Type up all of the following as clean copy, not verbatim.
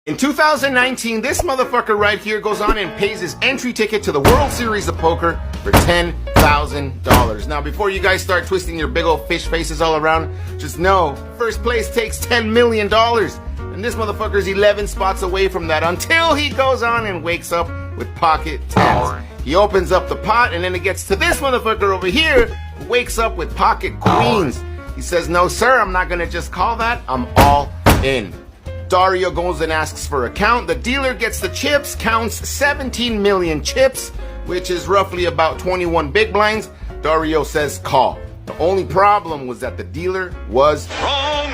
In 2019, this motherfucker right here goes on and pays his entry ticket to the World Series of Poker for $10,000. Now, before you guys start twisting your big old fish faces all around, just know, first place takes $10 million. And this motherfucker's 11 spots away from that until he goes on and wakes up with pocket tens. He opens up the pot and then it gets to this motherfucker over here who wakes up with pocket queens. He says, no sir, I'm not gonna just call that, I'm all in. Dario goes and asks for a count. The dealer gets the chips, counts 17 million chips, which is roughly about 21 big blinds. Dario says call. The only problem was that the dealer was wrong.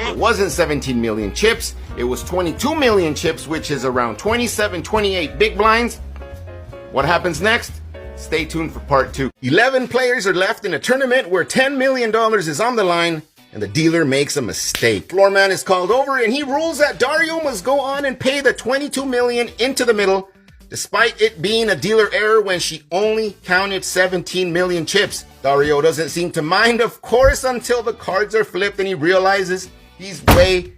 It wasn't 17 million chips. It was 22 million chips, which is around 27, 28 big blinds. What happens next? Stay tuned for part 2. 11 players are left in a tournament where $10 million is on the line, and the dealer makes a mistake. Floorman is called over, and he rules that Dario must go on and pay the 22 million into the middle, despite it being a dealer error when she only counted 17 million chips. Dario doesn't seem to mind, of course, until the cards are flipped and he realizes he's way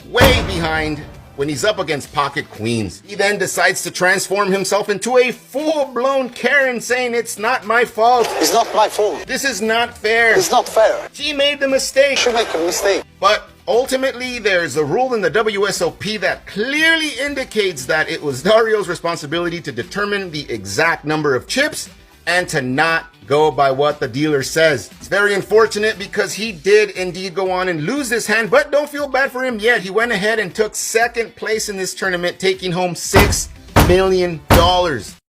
behind when he's up against pocket queens. He then decides to transform himself into a full-blown Karen, saying it's not my fault. It's not my fault. This is not fair. It's not fair. She made the mistake. She made a mistake. But ultimately, there's a rule in the WSOP that clearly indicates that it was Dario's responsibility to determine the exact number of chips and to not go by what the dealer says. It's very unfortunate because he did indeed go on and lose this hand, but don't feel bad for him yet. He went ahead and took second place in this tournament, taking home $6 million.